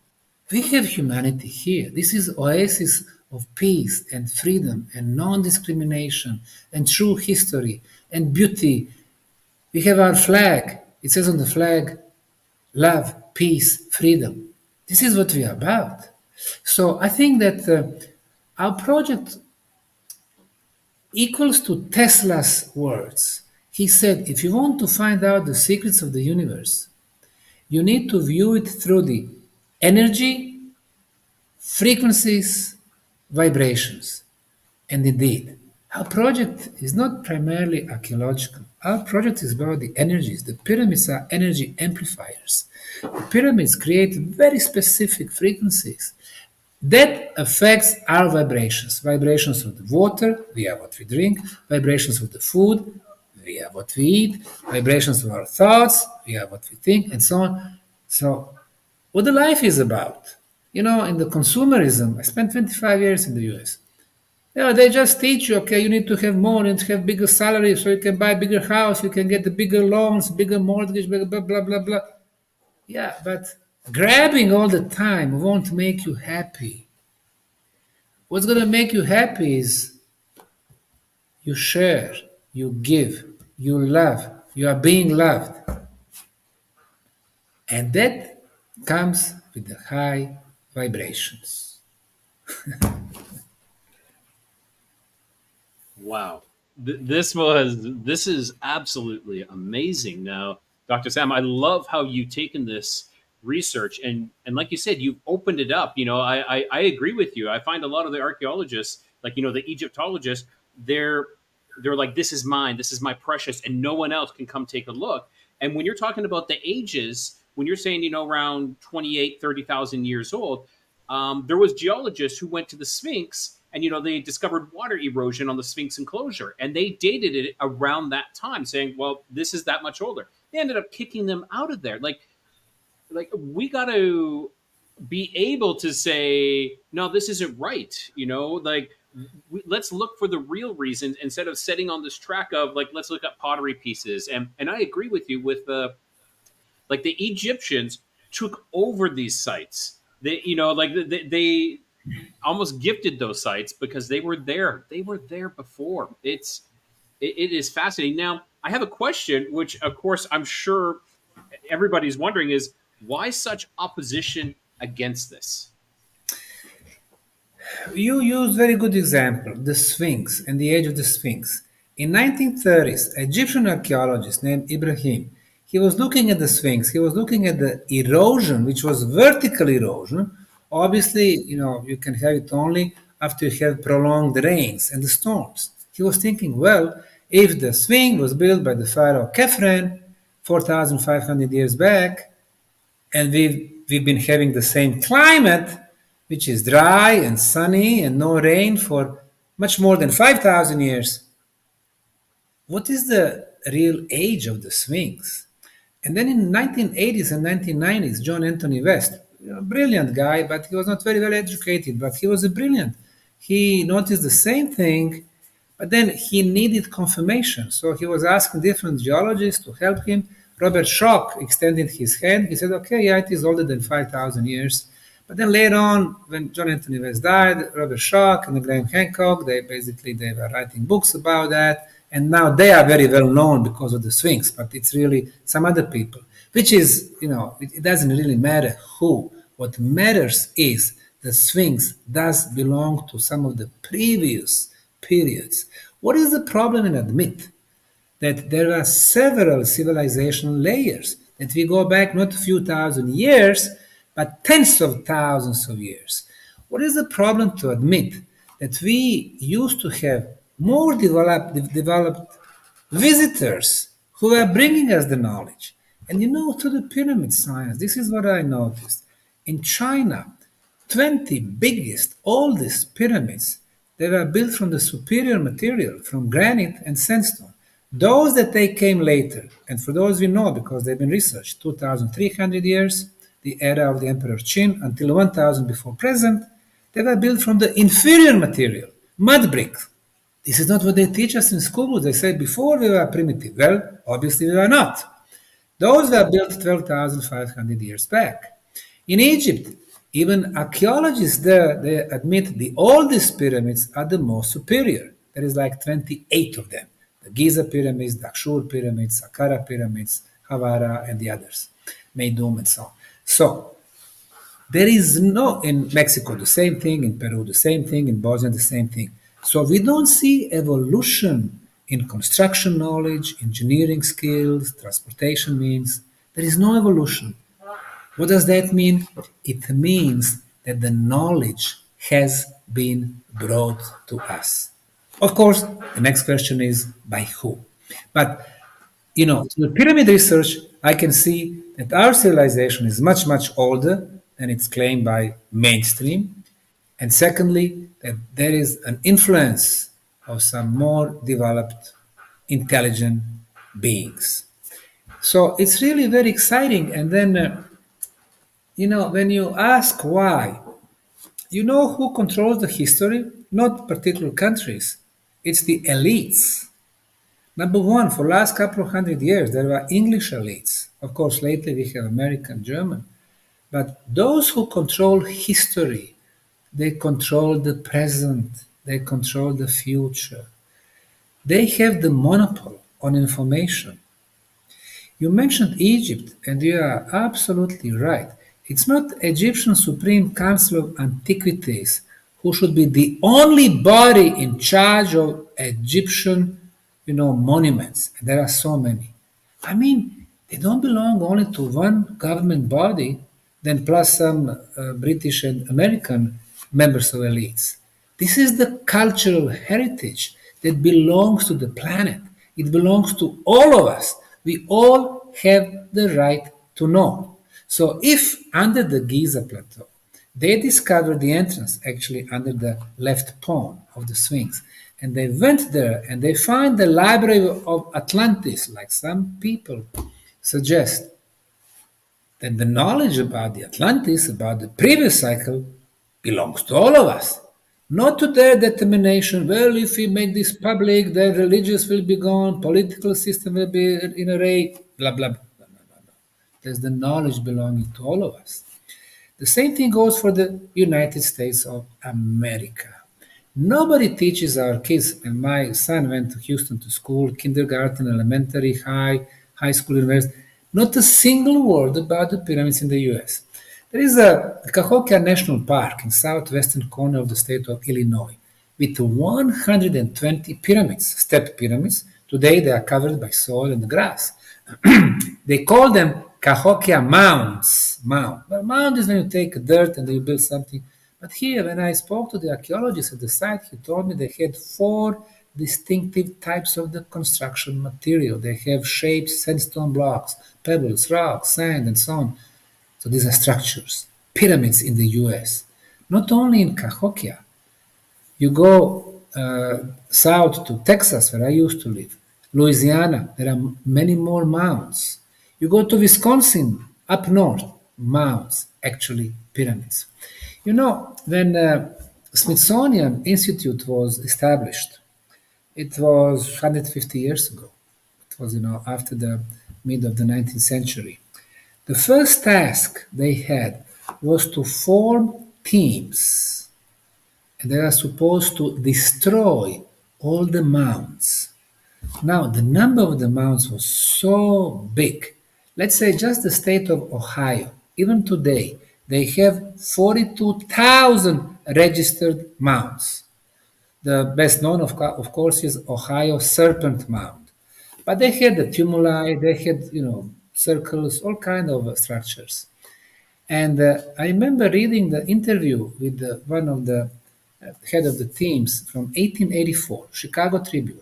We have humanity here. This is oasis of peace and freedom and non-discrimination and true history and beauty. We have our flag. It says on the flag, love, peace, freedom. This is what we are about. So I think that our project equals to Tesla's words. He said, if you want to find out the secrets of the universe, you need to view it through the energy, frequencies, vibrations. And indeed, Our project is not primarily archaeological. Our project is about the energies. The pyramids are energy amplifiers. The pyramids create very specific frequencies that affects our vibrations of the water via what we drink, vibrations of the food via what we eat, vibrations of our thoughts via what we think, and so on. So, what the life is about. In the consumerism, I spent 25 years in the US. They just teach you, okay, you need to have more and have bigger salary so you can buy a bigger house, you can get the bigger loans, bigger mortgage, blah, blah, blah, blah, blah. Yeah, but grabbing all the time won't make you happy. What's going to make you happy is you share, you give, you love, you are being loved. And that comes with the high vibrations. Wow. This is absolutely amazing. Now, Dr. Sam, I love how you've taken this research and like you said, you've opened it up. I agree with you. I find a lot of the archaeologists, like the Egyptologists, they're like, this is mine, this is my precious, and no one else can come take a look. And when you're talking about the ages, when you're saying around 28, 30,000 years old, there was geologists who went to the Sphinx and they discovered water erosion on the Sphinx enclosure, and they dated it around that time, saying, well, this is that much older. They ended up kicking them out of there. Like we got to be able to say, no, this isn't right. Let's look for the real reasons instead of setting on this track of like, let's look at pottery pieces. And I agree with you with the Egyptians took over these sites. They almost gifted those sites because they were there. They were there before. It is fascinating. Now, I have a question, which of course I'm sure everybody's wondering is why such opposition against this? You use very good example, the Sphinx and the age of the Sphinx. In 1930s, Egyptian archaeologist named Ibrahim, he was looking at the Sphinx, he was looking at the erosion, which was vertical erosion. Obviously, you can have it only after you have prolonged rains and the storms. He was thinking, well, if the Sphinx was built by the pharaoh Khafren 4,500 years back, and we've been having the same climate, which is dry and sunny and no rain for much more than 5,000 years, what is the real age of the Sphinx? And then in 1980s and 1990s, John Anthony West, a brilliant guy, but he was not very well educated, but he was a brilliant. He noticed the same thing, but then he needed confirmation. So he was asking different geologists to help him. Robert Schoch extended his hand. He said, okay, yeah, it is older than 5,000 years. But then later on, when John Anthony West died, Robert Schoch and Graham Hancock, they were writing books about that. And now they are very well known because of the Sphinx, but it's really some other people, which is, it doesn't really matter who. What matters is the Sphinx does belong to some of the previous periods. What is the problem in admit that there are several civilizational layers, that we go back not a few thousand years, but tens of thousands of years? What is the problem to admit that we used to have more developed visitors who are bringing us the knowledge? And to the pyramid science, this is what I noticed. In China, 20 biggest, oldest pyramids, they were built from the superior material, from granite and sandstone. Those that they came later, and for those we know because they've been researched, 2,300 years, the era of the Emperor Qin, until 1,000 before present, they were built from the inferior material, mud brick. This is not what they teach us in school. They say before we were primitive. Well, obviously we were not. Those were built 12,500 years back. In Egypt, even archaeologists there, they admit the oldest pyramids are the most superior. There is like 28 of them. The Giza pyramids, the Akshur pyramids, Saqqara pyramids, Hawara, and the others, Meidum, and so on. So, there is in Mexico, the same thing, in Peru, the same thing, in Bosnia, the same thing. So we don't see evolution in construction knowledge, engineering skills, transportation means. There is no evolution. What does that mean? It means that the knowledge has been brought to us. Of course, the next question is by who? But through the pyramid research, I can see that our civilization is much, much older than it's claimed by mainstream. And secondly, that there is an influence of some more developed, intelligent beings. So it's really very exciting. And then, when you ask why, you know who controls the history? Not particular countries. It's the elites. Number one, for last couple of 100 years, there were English elites. Of course, lately we have American, German. But those who control history, they control the present, they control the future. They have the monopoly on information. You mentioned Egypt, and you are absolutely right. It's not Egyptian Supreme Council of Antiquities who should be the only body in charge of Egyptian, monuments. There are so many. I mean, they don't belong only to one government body, then plus some British and American members of elites. This is the cultural heritage that belongs to the planet. It belongs to all of us. We all have the right to know. So if under the Giza plateau, they discovered the entrance actually under the left pawn of the Sphinx, and they went there and they find the library of Atlantis, like some people suggest, then the knowledge about the Atlantis, about the previous cycle, belongs to all of us. Not to their determination, well, if we make this public, then religious will be gone, political system will be in array, blah, blah, blah. There's the knowledge belonging to all of us. The same thing goes for the United States of America. Nobody teaches our kids, and my son went to Houston to school, kindergarten, elementary, high school, university, not a single word about the pyramids in the US. There is a Cahokia National Park in southwestern corner of the state of Illinois with 120 pyramids, step pyramids. Today they are covered by soil and grass. They call them Cahokia mounds. Mound. Well, mound is when you take dirt and you build something. But here, when I spoke to the archaeologist at the site, he told me they had 4 distinctive types of the construction material. They have shaped sandstone blocks, pebbles, rocks, sand, and so on. So these are structures, pyramids in the US. Not only in Cahokia. You go south to Texas, where I used to live, Louisiana, there are many more mounds. You go to Wisconsin, up north, mounds, actually pyramids. When Smithsonian Institute was established, it was 150 years ago. It was, after the mid of the 19th century. The first task they had was to form teams, and they are supposed to destroy all the mounds. Now, the number of the mounds was so big. Let's say just the state of Ohio, even today, they have 42,000 registered mounds. The best known, of course, is Ohio Serpent Mound. But they had the tumuli, they had, circles, all kind of structures. And I remember reading the interview with one of the head of the teams from 1884, Chicago Tribune.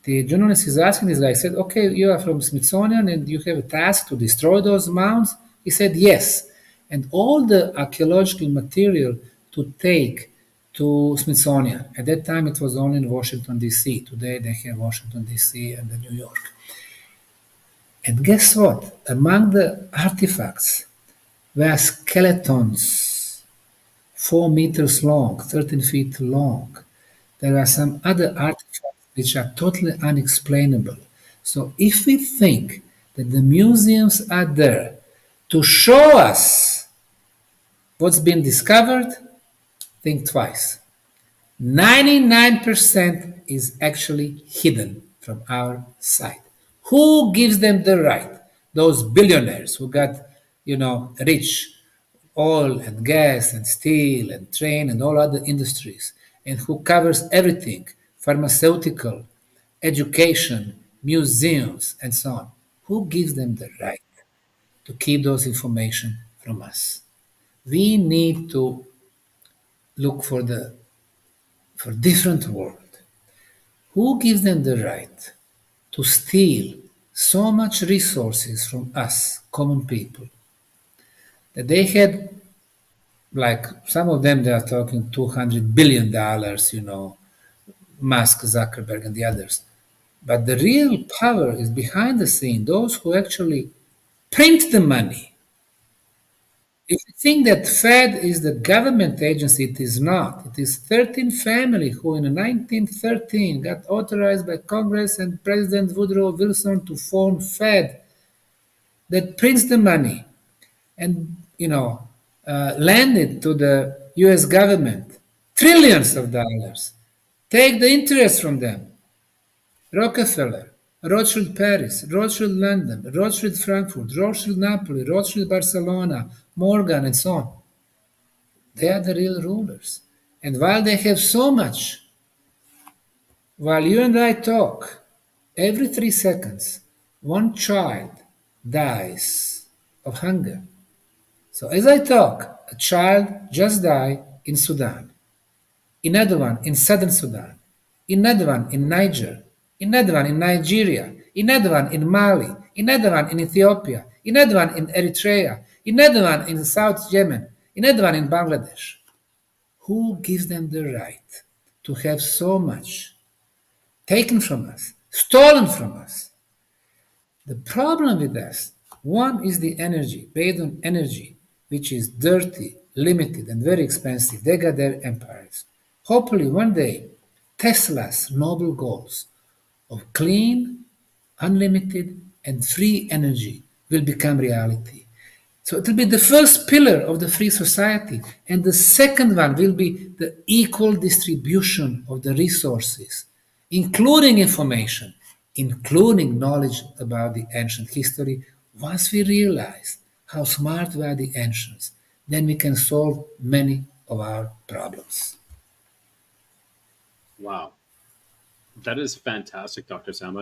The journalist is asking this guy, said, okay, you are from Smithsonian and you have a task to destroy those mounds? He said, yes. And all the archaeological material to take to Smithsonian. At that time, it was only in Washington, D.C. Today, they have Washington, D.C. and New York. And guess what? Among the artifacts were skeletons, 4 meters long, 13 feet long. There are some other artifacts which are totally unexplainable. So if we think that the museums are there to show us what's been discovered, think twice. 99% is actually hidden from our sight. Who gives them the right? Those billionaires who got, rich oil and gas and steel and train and all other industries, and who covers everything, pharmaceutical, education, museums, and so on. Who gives them the right to keep those information from us? We need to look for different world. Who gives them the right to steal so much resources from us, common people, that they had, like some of them, they are talking $200 billion, Musk, Zuckerberg, and the others. But the real power is behind the scene, those who actually print the money. If you think that Fed is the government agency, it is not. It is 13 family who in 1913 got authorized by Congress and President Woodrow Wilson to form Fed that prints the money and, lend it to the US government, trillions of dollars. Take the interest from them. Rockefeller, Rothschild Paris, Rothschild London, Rothschild Frankfurt, Rothschild Napoli, Rothschild Barcelona, Morgan, and so on. They are the real rulers. And while they have so much, while you and I talk, every 3 seconds, one child dies of hunger. So as I talk, a child just died in Sudan, another one in Southern Sudan, another one in Niger, another one in Nigeria, another one in Mali, another one in Ethiopia, another one in Eritrea, another one in South Yemen, another one in Bangladesh. Who gives them the right to have so much taken from us, stolen from us? The problem with us, one is the energy, based on energy, which is dirty, limited, and very expensive. They got their empires. Hopefully, one day, Tesla's noble goals of clean, unlimited, and free energy will become reality. So it will be the first pillar of the free society. And the second one will be the equal distribution of the resources, including information, including knowledge about the ancient history. Once we realize how smart were the ancients, then we can solve many of our problems. Wow. That is fantastic, Dr. Sam.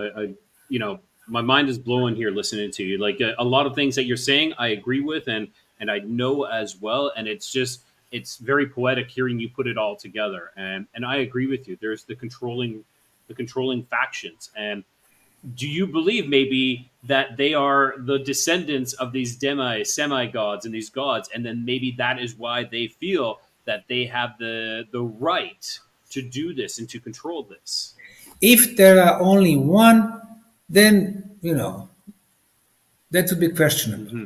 My mind is blowing here listening to you. Like a lot of things that you're saying, I agree with, and I know as well. And it's very poetic hearing you put it all together. And I agree with you. There's the controlling factions. And do you believe maybe that they are the descendants of these semi gods and these gods, and then maybe that is why they feel that they have the right to do this and to control this? If there are only one, then, that would be questionable. Hmm.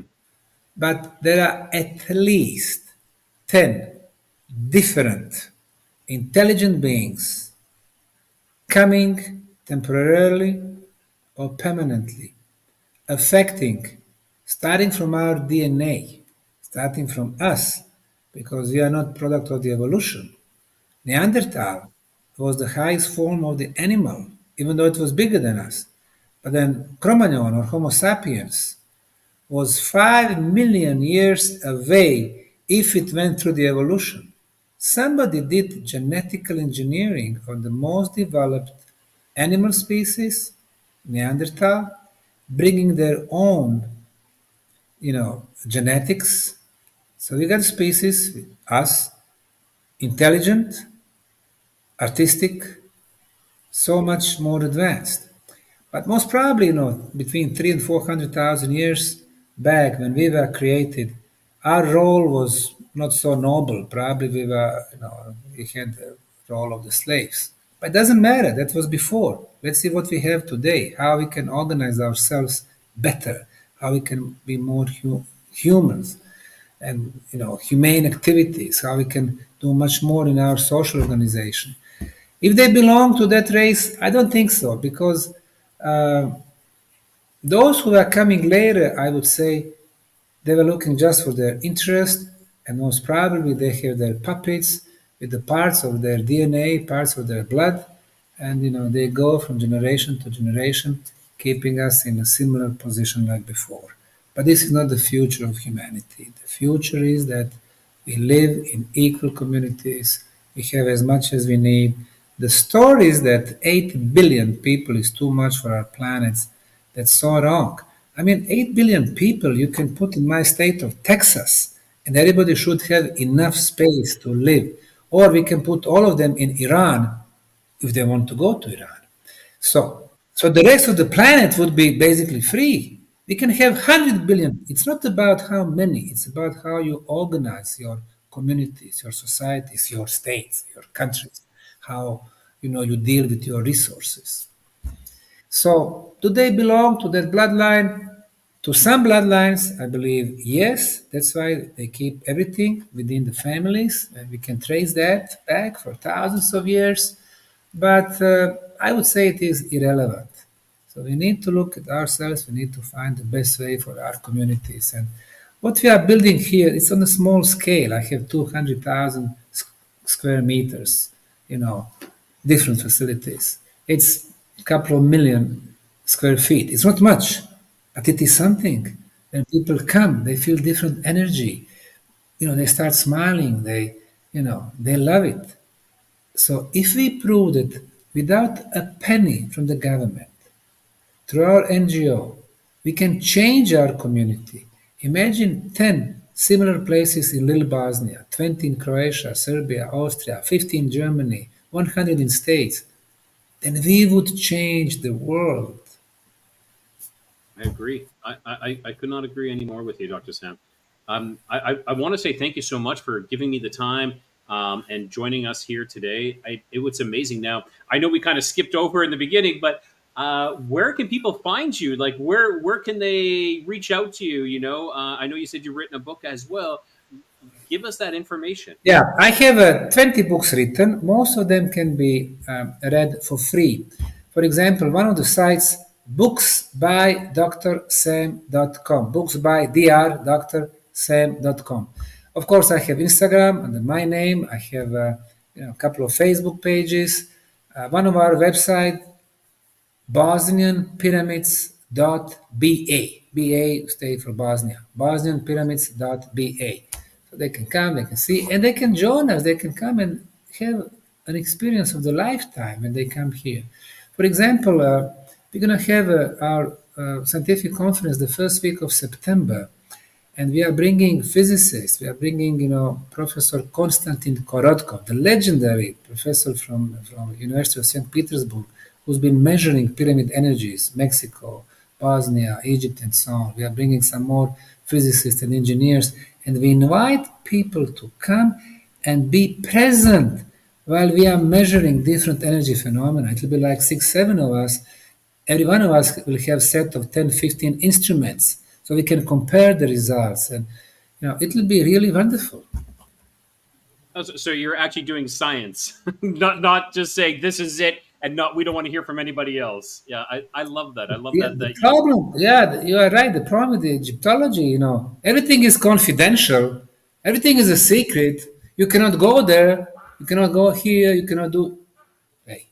But there are at least 10 different intelligent beings coming temporarily or permanently, affecting, starting from our DNA, starting from us, because we are not product of the evolution. Neanderthal was the highest form of the animal, even though it was bigger than us. But then Cro-Magnon or Homo sapiens was 5 million years away if it went through the evolution. Somebody did genetical engineering on the most developed animal species, Neanderthal, bringing their own, genetics. So we got a species, us, intelligent, artistic, so much more advanced. But most probably, between 3 and 400,000 years back when we were created, our role was not so noble. Probably we had the role of the slaves. But it doesn't matter. That was before. Let's see what we have today, how we can organize ourselves better, how we can be more humans and, humane activities, how we can do much more in our social organization. If they belong to that race, I don't think so, because uh, those who are coming later, I would say, they were looking just for their interest, and most probably they have their puppets with the parts of their DNA, parts of their blood, and they go from generation to generation, keeping us in a similar position like before. But this is not the future of humanity. The future is that we live in equal communities, we have as much as we need. The story is that 8 billion people is too much for our planet. That's so wrong. I mean, 8 billion people you can put in my state of Texas, and everybody should have enough space to live. Or we can put all of them in Iran if they want to go to Iran. So the rest of the planet would be basically free. We can have 100 billion. It's not about how many, it's about how you organize your communities, your societies, your states, your countries, how you deal with your resources. So, do they belong to that bloodline? To some bloodlines, I believe yes. That's why they keep everything within the families, and we can trace that back for thousands of years. But I would say it is irrelevant. So we need to look at ourselves. We need to find the best way for our communities. And what we are building here, it's on a small scale. I have 200,000 square meters, you know, different facilities. It's a couple of million square feet. It's not much, but it is something. When people come, they feel different energy. They start smiling. They love it. So if we prove that without a penny from the government, through our NGO, we can change our community. Imagine 10 similar places in Little Bosnia, 20 in Croatia, Serbia, Austria, 50 in Germany, 100 in States. Then we would change the world. I agree. I could not agree any more with you, Dr. Sam. I want to say thank you so much for giving me the time and joining us here today. It was amazing. Now, I know we kind of skipped over in the beginning, but where can people find you? Like, where can they reach out to you? I know you said you've written a book as well. Give us that information. Yeah, I have 20 books written. Most of them can be read for free. For example, one of the sites, booksbydrsam.com, booksbydrsam.com. Of course, I have Instagram under my name. I have a couple of Facebook pages. One of our website, Bosnian Pyramids.ba. BA stay for Bosnia. Bosnian Pyramids.ba. So they can come, they can see, and they can join us. They can come and have an experience of the lifetime when they come here. For example, we're going to have our scientific conference the first week of September, and we are bringing physicists. We are bringing, Professor Konstantin Korotkov, the legendary professor from University of St. Petersburg, who's been measuring pyramid energies, Mexico, Bosnia, Egypt, and so on. We are bringing some more physicists and engineers, and we invite people to come and be present while we are measuring different energy phenomena. It will be like 6, 7 of us. Every one of us will have a set of 10, 15 instruments, so we can compare the results, and it will be really wonderful. So you're actually doing science, not just saying this is it, and we don't want to hear from anybody else. Yeah, I love that. I love Yeah, that. the problem, you are right. The problem with the Egyptology, everything is confidential. Everything is a secret. You cannot go there. You cannot go here. You cannot do. Hey,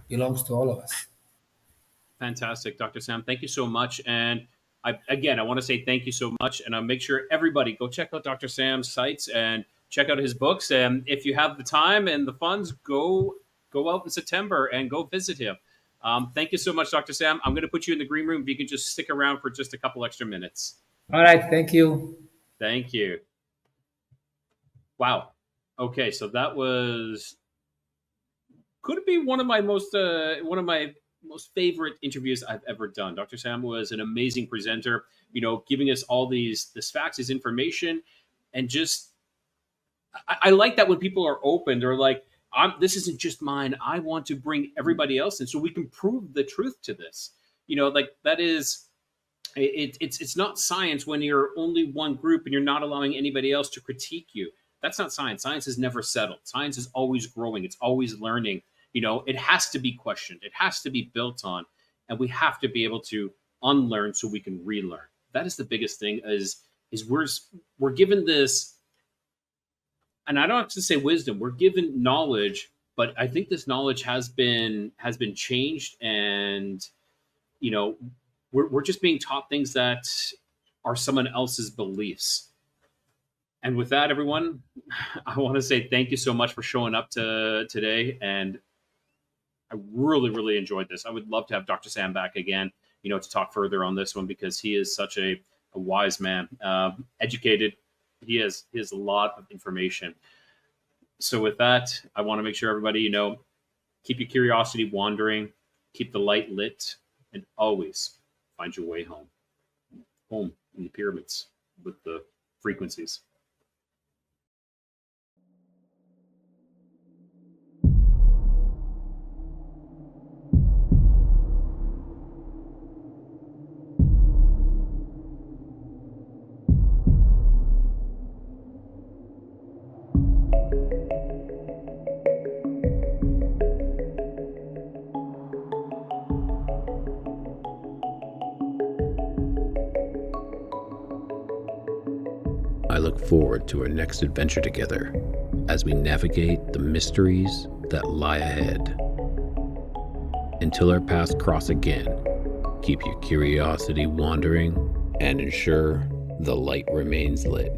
belongs to all of us. Fantastic, Dr. Sam. Thank you so much. And I want to say thank you so much. And I'll make sure everybody go check out Dr. Sam's sites and check out his books. And if you have the time and the funds, go out in September and go visit him. Thank you so much, Dr. Sam. I'm going to put you in the green room. If you can just stick around for just a couple extra minutes. All right. Thank you. Thank you. Wow. Okay, so that could be one of my most favorite interviews I've ever done. Dr. Sam was an amazing presenter, giving us all this facts, this information, and just I like that when people are open. They're like, this isn't just mine. I want to bring everybody else in so we can prove the truth to this. Like that is it's not science when you're only one group and you're not allowing anybody else to critique you. That's not science. Science is never settled. Science is always growing. It's always learning. It has to be questioned. It has to be built on, and we have to be able to unlearn so we can relearn. That is the biggest thing. Is we're given this, and I don't have to say wisdom. We're given knowledge, but I think this knowledge has been changed, and we're just being taught things that are someone else's beliefs. And with that, everyone, I want to say thank you so much for showing up today. And I really, really enjoyed this. I would love to have Dr. Sam back again, to talk further on this one, because he is such a wise man, educated. He has a lot of information. So with that, I want to make sure everybody, keep your curiosity wandering. Keep the light lit and always find your way home. Home in the pyramids with the frequencies. I look forward to our next adventure together as we navigate the mysteries that lie ahead. Until our paths cross again, keep your curiosity wandering and ensure the light remains lit.